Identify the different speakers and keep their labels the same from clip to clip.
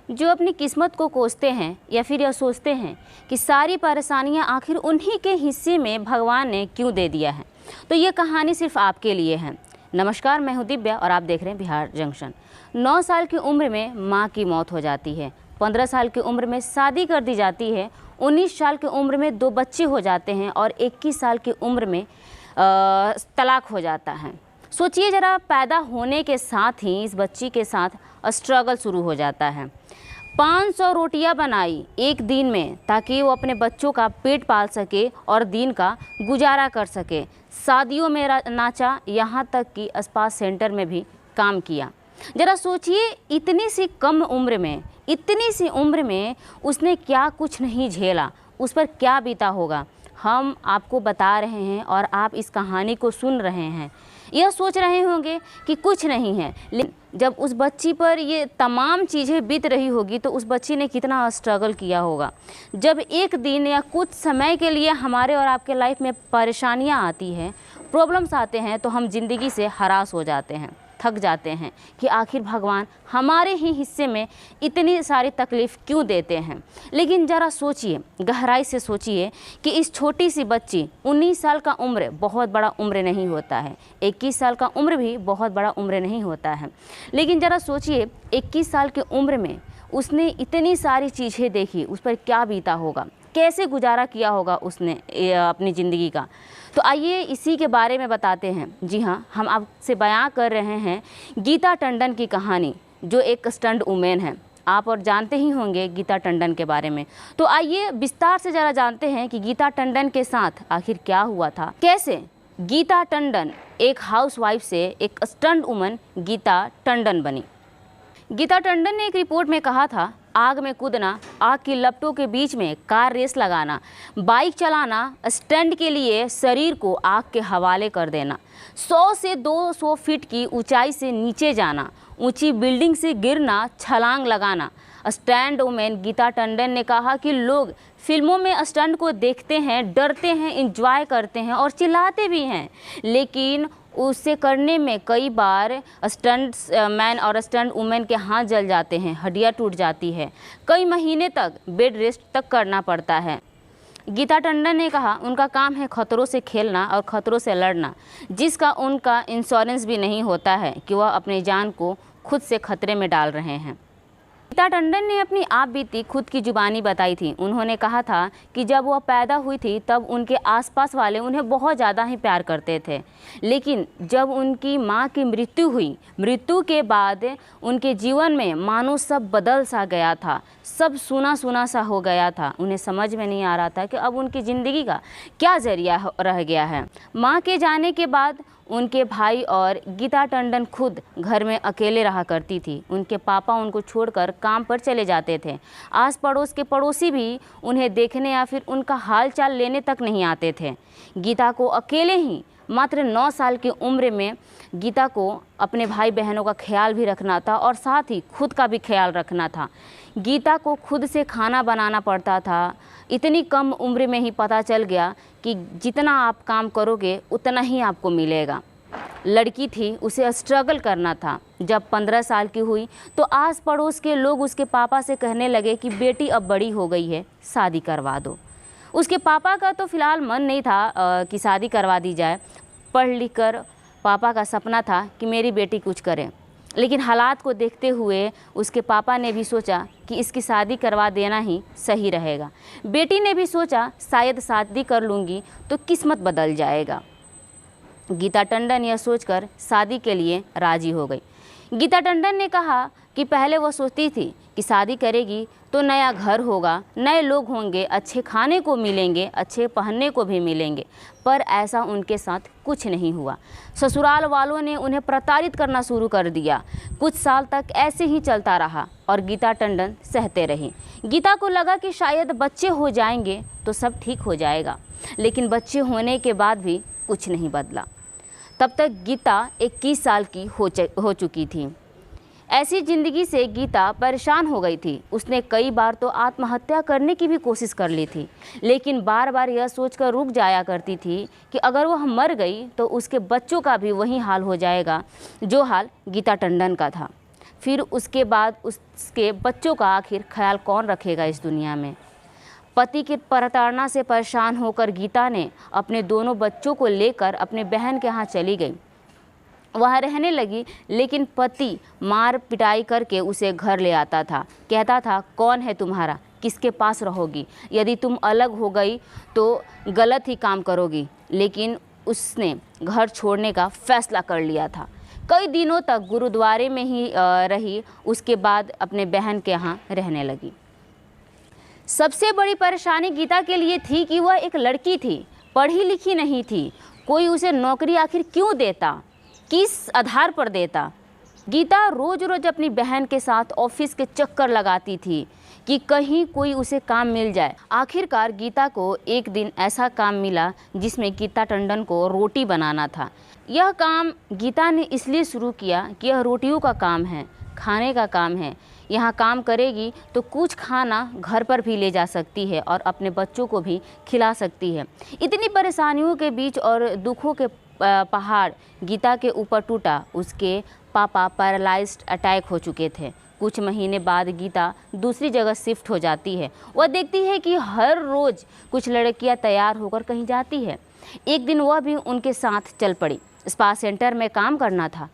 Speaker 1: जो अपनी किस्मत को कोसते हैं या फिर यह सोचते हैं कि सारी परेशानियां आखिर उन्हीं के हिस्से में भगवान ने क्यों दे दिया है, तो ये कहानी सिर्फ आपके लिए है। नमस्कार, मैं हूं दिव्या और आप देख रहे हैं बिहार जंक्शन। 9 साल की उम्र में मां की मौत हो जाती है, 15 साल की उम्र में शादी कर दी जाती है, 19 साल की उम्र में 2 बच्चे हो जाते हैं और 21 साल की उम्र में तलाक हो जाता है। सोचिए ज़रा, पैदा होने के साथ ही इस बच्ची के साथ स्ट्रगल शुरू हो जाता है। 500 रोटियां बनाई एक दिन में ताकि वो अपने बच्चों का पेट पाल सके और दिन का गुजारा कर सके। शादियों में नाचा, यहाँ तक कि स्पा सेंटर में भी काम किया। ज़रा सोचिए, इतनी सी उम्र में उसने क्या कुछ नहीं झेला, उस पर क्या बीता होगा। हम आपको बता रहे हैं और आप इस कहानी को सुन रहे हैं। यह सोच रहे होंगे कि कुछ नहीं है, लेकिन जब उस बच्ची पर ये तमाम चीज़ें बीत रही होगी तो उस बच्ची ने कितना स्ट्रगल किया होगा। जब एक दिन या कुछ समय के लिए हमारे और आपके लाइफ में परेशानियां आती हैं, प्रॉब्लम्स आते हैं, तो हम ज़िंदगी से हरास हो जाते हैं, थक जाते हैं कि आखिर भगवान हमारे ही हिस्से में इतनी सारी तकलीफ़ क्यों देते हैं। लेकिन ज़रा सोचिए, गहराई से सोचिए कि इस छोटी सी बच्ची, 19 साल का उम्र बहुत बड़ा उम्र नहीं होता है, 21 साल का उम्र भी बहुत बड़ा उम्र नहीं होता है, लेकिन ज़रा सोचिए 21 साल की उम्र में उसने इतनी सारी चीज़ें देखी, उस पर क्या बीता होगा, कैसे गुजारा किया होगा उसने अपनी ज़िंदगी का। तो आइए इसी के बारे में बताते हैं। जी हाँ, हम आपसे बयां कर रहे हैं गीता टंडन की कहानी, जो एक स्टंट वुमेन है। आप और जानते ही होंगे गीता टंडन के बारे में। तो आइए विस्तार से ज़रा जानते हैं कि गीता टंडन के साथ आखिर क्या हुआ था, कैसे गीता टंडन एक हाउसवाइफ से एक स्टंट वुमन गीता टंडन बनी। गीता टंडन ने एक रिपोर्ट में कहा था, आग में कूदना, आग की लपटों के बीच में कार रेस लगाना, बाइक चलाना, स्टंट के लिए शरीर को आग के हवाले कर देना, 100 से 200 फीट की ऊंचाई से नीचे जाना, ऊंची बिल्डिंग से गिरना, छलांग लगाना। स्टंट वुमेन गीता टंडन ने कहा कि लोग फिल्मों में स्टंट को देखते हैं, डरते हैं, एंजॉय करते हैं और चिल्लाते भी हैं, लेकिन उसे करने में कई बार स्टंट मैन और स्टंट वुमेन के हाथ जल जाते हैं, हड्डियां टूट जाती है, कई महीने तक बेड रेस्ट तक करना पड़ता है। गीता टंडन ने कहा उनका काम है खतरों से खेलना और खतरों से लड़ना, जिसका उनका इंश्योरेंस भी नहीं होता है कि वह अपनी जान को खुद से खतरे में डाल रहे हैं। गीता टंडन ने अपनी आप बीती खुद की जुबानी बताई थी। उन्होंने कहा था कि जब वह पैदा हुई थी तब उनके आसपास वाले उन्हें बहुत ज़्यादा ही प्यार करते थे, लेकिन जब उनकी मां की मृत्यु हुई, मृत्यु के बाद उनके जीवन में मानो सब बदल सा गया था, सब सूना सूना सा हो गया था। उन्हें समझ में नहीं आ रहा था कि अब उनकी ज़िंदगी का क्या ज़रिया रह गया है। माँ के जाने के बाद उनके भाई और गीता टंडन खुद घर में अकेले रहा करती थी। उनके पापा उनको छोड़कर काम पर चले जाते थे। आस पड़ोस के पड़ोसी भी उन्हें देखने या फिर उनका हाल चाल लेने तक नहीं आते थे। गीता को अकेले ही मात्र 9 साल की उम्र में गीता को अपने भाई बहनों का ख्याल भी रखना था और साथ ही खुद का भी ख्याल रखना था। गीता को खुद से खाना बनाना पड़ता था। इतनी कम उम्र में ही पता चल गया कि जितना आप काम करोगे उतना ही आपको मिलेगा। लड़की थी, उसे स्ट्रगल करना था। जब 15 साल की हुई तो आस पड़ोस के लोग उसके पापा से कहने लगे कि बेटी अब बड़ी हो गई है, शादी करवा दो। उसके पापा का तो फ़िलहाल मन नहीं था कि शादी करवा दी जाए। पढ़ लिख कर पापा का सपना था कि मेरी बेटी कुछ करे, लेकिन हालात को देखते हुए उसके पापा ने भी सोचा कि इसकी शादी करवा देना ही सही रहेगा। बेटी ने भी सोचा शायद शादी कर लूँगी तो किस्मत बदल जाएगा। गीता टंडन यह सोचकर शादी के लिए राज़ी हो गई। गीता टंडन ने कहा कि पहले वह सोचती थी कि शादी करेगी तो नया घर होगा, नए लोग होंगे, अच्छे खाने को मिलेंगे, अच्छे पहनने को भी मिलेंगे, पर ऐसा उनके साथ कुछ नहीं हुआ। ससुराल वालों ने उन्हें प्रताड़ित करना शुरू कर दिया। कुछ साल तक ऐसे ही चलता रहा और गीता टंडन सहते रही। गीता को लगा कि शायद बच्चे हो जाएंगे तो सब ठीक हो जाएगा, लेकिन बच्चे होने के बाद भी कुछ नहीं बदला। तब तक गीता 21 साल की हो चुकी थी। ऐसी ज़िंदगी से गीता परेशान हो गई थी। उसने कई बार तो आत्महत्या करने की भी कोशिश कर ली थी, लेकिन बार बार यह सोचकर रुक जाया करती थी कि अगर वह मर गई तो उसके बच्चों का भी वही हाल हो जाएगा जो हाल गीता टंडन का था। फिर उसके बाद उसके बच्चों का आखिर ख्याल कौन रखेगा इस दुनिया में। पति की प्रताड़ना से परेशान होकर गीता ने अपने दोनों बच्चों को लेकर अपने बहन के यहाँ चली गई। वहाँ रहने लगी, लेकिन पति मार पिटाई करके उसे घर ले आता था। कहता था, कौन है तुम्हारा, किसके पास रहोगी, यदि तुम अलग हो गई तो गलत ही काम करोगी। लेकिन उसने घर छोड़ने का फैसला कर लिया था। कई दिनों तक गुरुद्वारे में ही रही, उसके बाद अपने बहन के यहाँ रहने लगी। सबसे बड़ी परेशानी गीता के लिए थी कि वह एक लड़की थी, पढ़ी लिखी नहीं थी। कोई उसे नौकरी आखिर क्यों देता, किस आधार पर देता। गीता रोज़ रोज़ अपनी बहन के साथ ऑफिस के चक्कर लगाती थी कि कहीं कोई उसे काम मिल जाए। आखिरकार गीता को एक दिन ऐसा काम मिला जिसमें गीता टंडन को रोटी बनाना था। यह काम गीता ने इसलिए शुरू किया कि यह रोटियों का काम है, खाने का काम है। यहाँ काम करेगी तो कुछ खाना घर पर भी ले जा सकती है और अपने बच्चों को भी खिला सकती है। इतनी परेशानियों के बीच और दुखों के पहाड़ गीता के ऊपर टूटा। उसके पापा पैरालाइज्ड अटैक हो चुके थे। कुछ महीने बाद गीता दूसरी जगह शिफ्ट हो जाती है। वह देखती है कि हर रोज़ कुछ लड़कियां तैयार होकर कहीं जाती है। एक दिन वह भी उनके साथ चल पड़ी। स्पा सेंटर में काम करना था।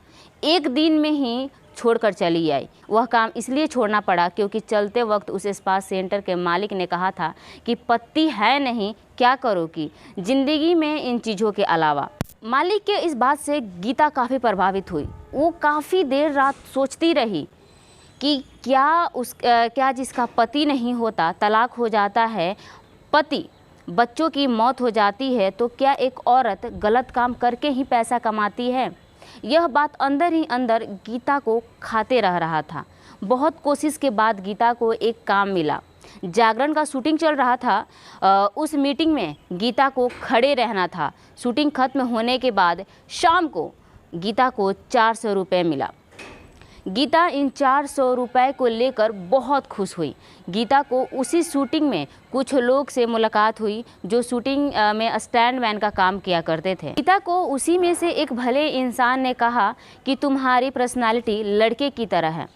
Speaker 1: एक दिन में ही छोड़कर चली आई। वह काम इसलिए छोड़ना पड़ा क्योंकि चलते वक्त उसे स्पा सेंटर के मालिक ने कहा था कि पति है नहीं, क्या करोगी ज़िंदगी में इन चीज़ों के अलावा। मालिक के इस बात से गीता काफ़ी प्रभावित हुई। वो काफ़ी देर रात सोचती रही कि क्या जिसका पति नहीं होता, तलाक हो जाता है, पति बच्चों की मौत हो जाती है, तो क्या एक औरत गलत काम करके ही पैसा कमाती है। यह बात अंदर ही अंदर गीता को खाते रह रहा था। बहुत कोशिश के बाद गीता को एक काम मिला। जागरण का शूटिंग चल रहा था। उस मीटिंग में गीता को खड़े रहना था। शूटिंग खत्म होने के बाद शाम को गीता को 400 रुपये मिला। गीता इन 400 रुपये को लेकर बहुत खुश हुई। गीता को उसी शूटिंग में कुछ लोग से मुलाकात हुई जो शूटिंग में स्टैंडमैन का काम किया करते थे। गीता को उसी में से एक भले इंसान ने कहा कि तुम्हारी पर्सनालिटी लड़के की तरह है,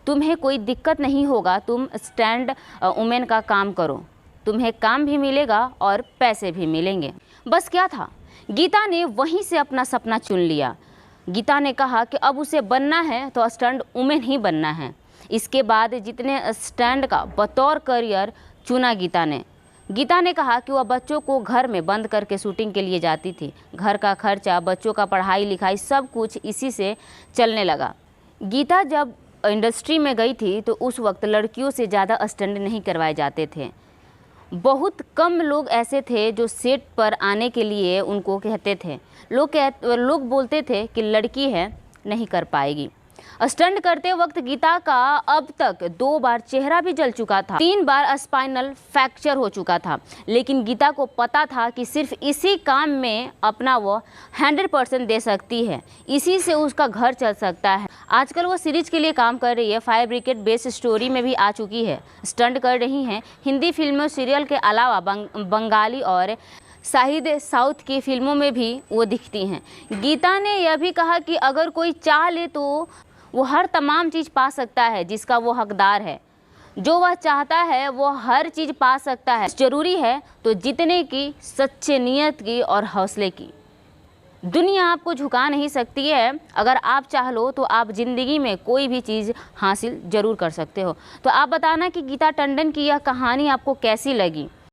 Speaker 1: तुम्हें कोई दिक्कत नहीं होगा, तुम स्टैंड वुमेन का काम करो, तुम्हें काम भी मिलेगा और पैसे भी मिलेंगे। बस क्या था, गीता ने वहीं से अपना सपना चुन लिया। गीता ने कहा कि अब उसे बनना है तो स्टैंड वुमेन ही बनना है। इसके बाद जितने स्टैंड का बतौर करियर चुना गीता ने कहा कि वह बच्चों को घर में बंद करके शूटिंग के लिए जाती थी। घर का खर्चा, बच्चों का पढ़ाई लिखाई, सब कुछ इसी से चलने लगा। गीता जब इंडस्ट्री में गई थी तो उस वक्त लड़कियों से ज़्यादा स्टंट नहीं करवाए जाते थे। बहुत कम लोग ऐसे थे जो सेट पर आने के लिए उनको कहते थे। लोग बोलते थे कि लड़की है, नहीं कर पाएगी। स्टंट करते वक्त गीता का अब तक 2 बार चेहरा भी जल चुका था, 3 बार स्पाइनल फ्रैक्चर हो चुका था। लेकिन गीता को पता था कि सिर्फ इसी काम में अपना वो 100% दे सकती है, इसी से उसका घर चल सकता है। आजकल वो सीरीज के लिए काम कर रही है, फायर ब्रिगेड बेस्ड स्टोरी में भी आ चुकी है, स्टंट कर रही हैं। हिंदी फिल्मों सीरियल के अलावा बंगाली और साउथ की फिल्मों में भी वो दिखती हैं। गीता ने यह भी कहा कि अगर कोई चाह ले तो वो हर तमाम चीज़ पा सकता है जिसका वो हकदार है। जो वह चाहता है वो हर चीज़ पा सकता है। ज़रूरी है तो जीतने की, सच्चे नियत की और हौसले की। दुनिया आपको झुका नहीं सकती है। अगर आप चाह लो तो आप ज़िंदगी में कोई भी चीज़ हासिल ज़रूर कर सकते हो। तो आप बताना कि गीता टंडन की यह कहानी आपको कैसी लगी।